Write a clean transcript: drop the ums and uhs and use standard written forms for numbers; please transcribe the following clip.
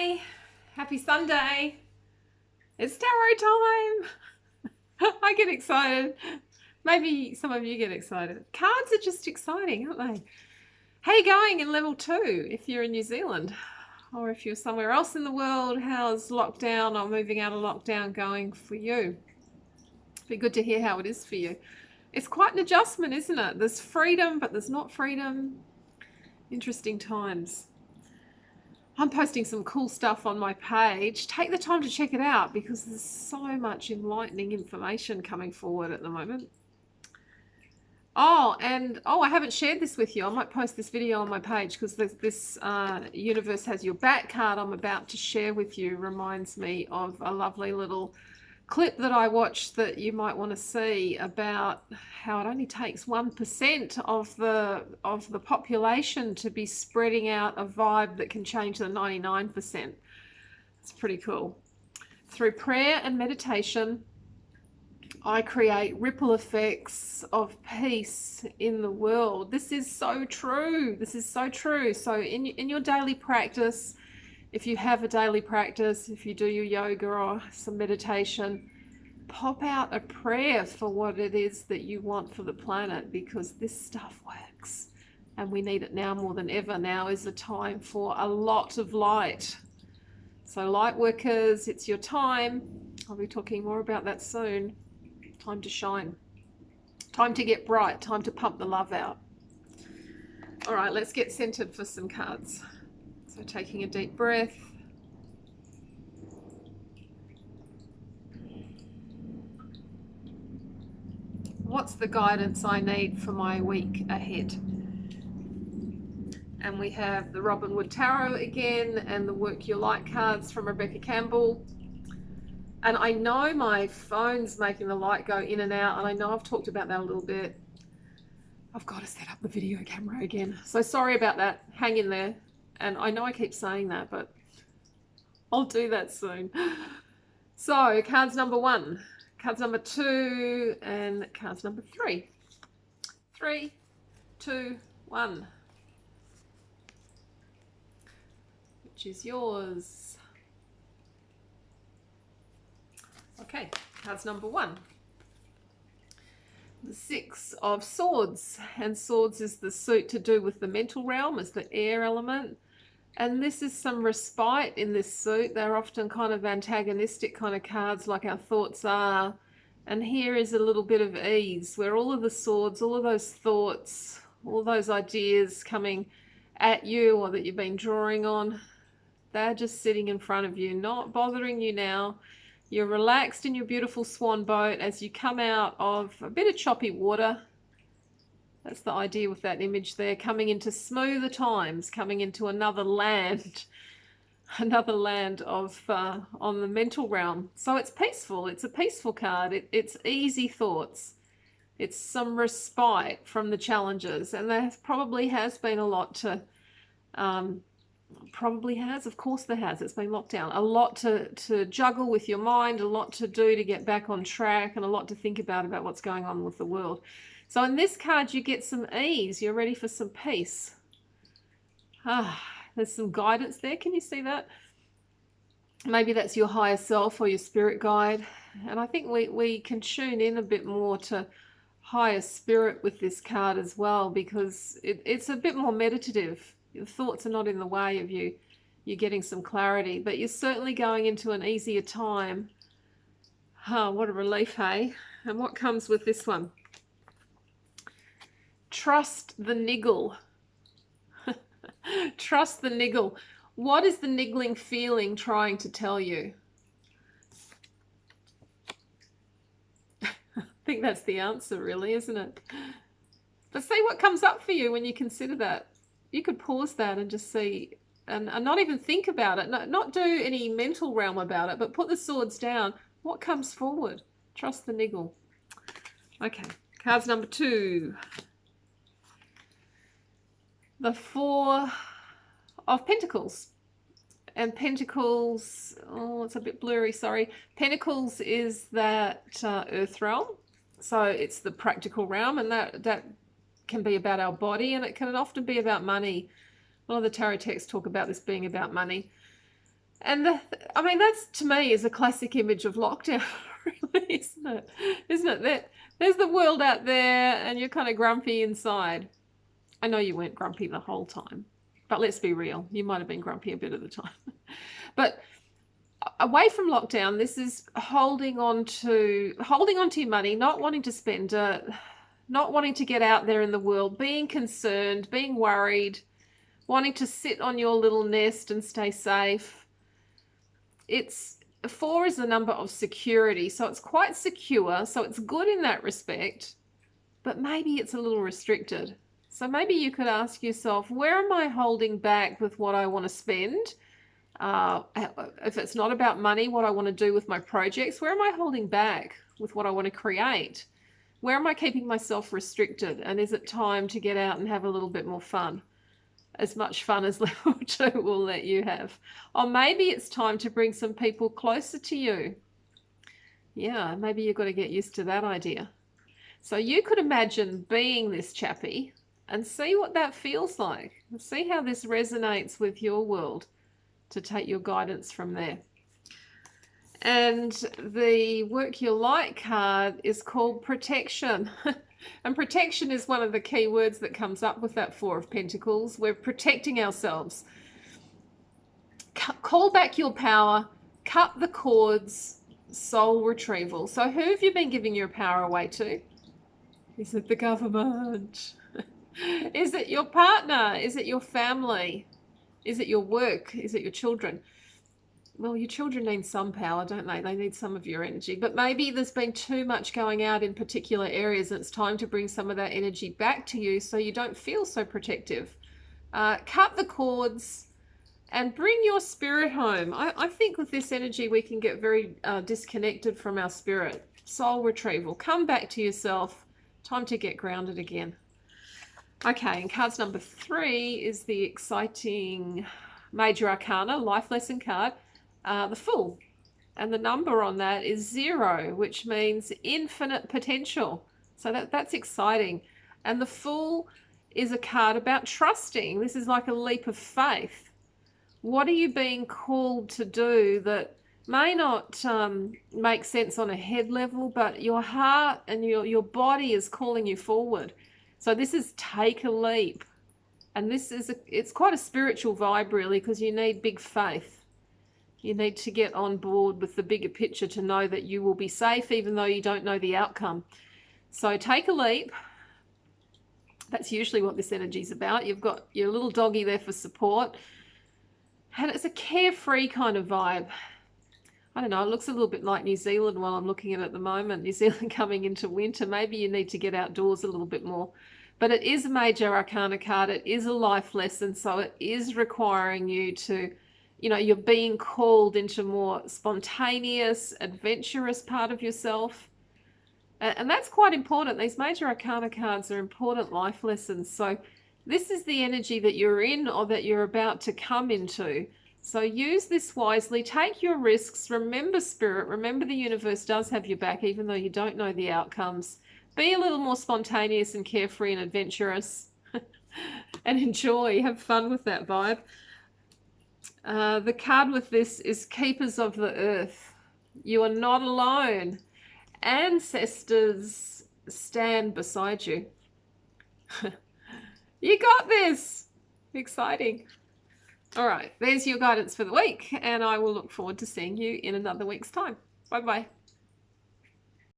Hi, happy Sunday. It's tarot time. I get excited. Maybe some of you get excited. Cards are just exciting, aren't they? How are you going in level 2 if you're in New Zealand? Or if you're somewhere else in the world, how's lockdown or moving out of lockdown going for you? It'd be good to hear how it is for you. It's quite an adjustment, isn't it? There's freedom, but there's not freedom. Interesting times. I'm posting some cool stuff on my page. Take the time to check it out because there's so much enlightening information coming forward at the moment. I haven't shared this with you. I might post this video on my page because this Universe Has Your Back card I'm about to share with you reminds me of a lovely little clip that I watched that you might want to see about how it only takes 1% of the population to be spreading out a vibe that can change the 99%. It's pretty cool. Through prayer and meditation, I create ripple effects of peace in the world. This is so true. This is so true. So in your daily practice, if you have a daily practice, if you do your yoga or some meditation, pop out a prayer for what it is that you want for the planet, because this stuff works and we need it now more than ever. Now is the time for a lot of light. So light workers, it's your time. I'll be talking more about that soon. Time to shine. Time to get bright. Time to pump the love out. All right, let's get centered for some cards. So taking a deep breath. What's the guidance I need for my week ahead? And we have the Robin Wood Tarot again and the Work Your Light cards from Rebecca Campbell. And I know my phone's making the light go in and out, and I know I've talked about that a little bit. I've got to set up the video camera again. So sorry about that. Hang in there. And I know I keep saying that, but I'll do that soon. So cards number 1, cards number 2, and cards number 3. 3, 2, 1. Which is yours? Okay, cards number 1. The 6 of Swords, and Swords is the suit to do with the mental realm, is the air element. And this is some respite in this suit. They're often kind of antagonistic kind of cards, like our thoughts are. And here is a little bit of ease, where all of the swords, all of those thoughts, all those ideas coming at you or that you've been drawing on, they're just sitting in front of you, not bothering you now. You're relaxed in your beautiful swan boat as you come out of a bit of choppy water. That's the idea with that image there, coming into smoother times, coming into another land of on the mental realm. So it's peaceful. It's a peaceful card. It's easy thoughts. It's some respite from the challenges, and there probably has been a lot to of course there has. It's been locked down. A lot to juggle with your mind, a lot to do to get back on track, and a lot to think about what's going on with the world. So in this card, you get some ease. You're ready for some peace. There's some guidance there. Can you see that? Maybe that's your higher self or your spirit guide. And I think we can tune in a bit more to higher spirit with this card as well, because it's a bit more meditative. Your thoughts are not in the way of you. You're getting some clarity, but you're certainly going into an easier time. What a relief, hey? And what comes with this one? Trust the niggle. Trust the niggle. What is the niggling feeling trying to tell you? I think that's the answer, really, isn't it? But see what comes up for you when you consider that. You could pause that and just see, and not even think about it. Not do any mental realm about it, but put the swords down. What comes forward? Trust the niggle. Okay, cards number 2. The 4 of Pentacles. And Pentacles, it's a bit blurry, sorry. Pentacles is that earth realm. So it's the practical realm, and that can be about our body, and it can often be about money. A lot of the tarot texts talk about this being about money. And I mean, that's to me is a classic image of lockdown, really, isn't it? Isn't it? There's the world out there, and you're kind of grumpy inside. I know you weren't grumpy the whole time, but let's be real. You might have been grumpy a bit of the time. But away from lockdown, this is holding on to your money, not wanting to spend it, not wanting to get out there in the world, being concerned, being worried, wanting to sit on your little nest and stay safe. It's 4 is the number of security, so it's quite secure, so it's good in that respect, but maybe it's a little restricted. So maybe you could ask yourself, where am I holding back with what I want to spend? If it's not about money, what I want to do with my projects, where am I holding back with what I want to create? Where am I keeping myself restricted? And is it time to get out and have a little bit more fun? As much fun as level 2 will let you have. Or maybe it's time to bring some people closer to you. Yeah, maybe you've got to get used to that idea. So you could imagine being this chappie and see what that feels like. See how this resonates with your world to take your guidance from there. And the Work Your Light card is called Protection. And protection is one of the key words that comes up with that 4 of Pentacles. We're protecting ourselves. Call back your power, cut the cords, soul retrieval. So who have you been giving your power away to? Is it the government? Is it your partner? Is it your family? Is it your work? Is it your children? Well, your children need some power, don't they? They need some of your energy. But maybe there's been too much going out in particular areas, and it's time to bring some of that energy back to you so you don't feel so protective. Cut the cords and bring your spirit home. I think with this energy, we can get very disconnected from our spirit. Soul retrieval. Come back to yourself. Time to get grounded again. Okay, and cards number 3 is the exciting Major Arcana life lesson card, the Fool. And the number on that is 0, which means infinite potential. So that's exciting. And the Fool is a card about trusting. This is like a leap of faith. What are you being called to do that may not make sense on a head level, but your heart and your body is calling you forward? So this is take a leap. And this is it's quite a spiritual vibe, really, because you need big faith. You need to get on board with the bigger picture to know that you will be safe, even though you don't know the outcome. So take a leap. That's usually what this energy is about. You've got your little doggy there for support. And it's a carefree kind of vibe. I don't know, it looks a little bit like New Zealand while I'm looking at it at the moment. New Zealand coming into winter. Maybe you need to get outdoors a little bit more. But it is a Major Arcana card. It is a life lesson. So it is requiring you to, you're being called into more spontaneous, adventurous part of yourself. And that's quite important. These Major Arcana cards are important life lessons. So this is the energy that you're in or that you're about to come into. So use this wisely. Take your risks. Remember spirit. Remember the universe does have your back, even though you don't know the outcomes. Be a little more spontaneous and carefree and adventurous. And enjoy. Have fun with that vibe. The card with this is Keepers of the Earth. You are not alone. Ancestors stand beside you. You got this. Exciting. All right, there's your guidance for the week, and I will look forward to seeing you in another week's time. Bye-bye.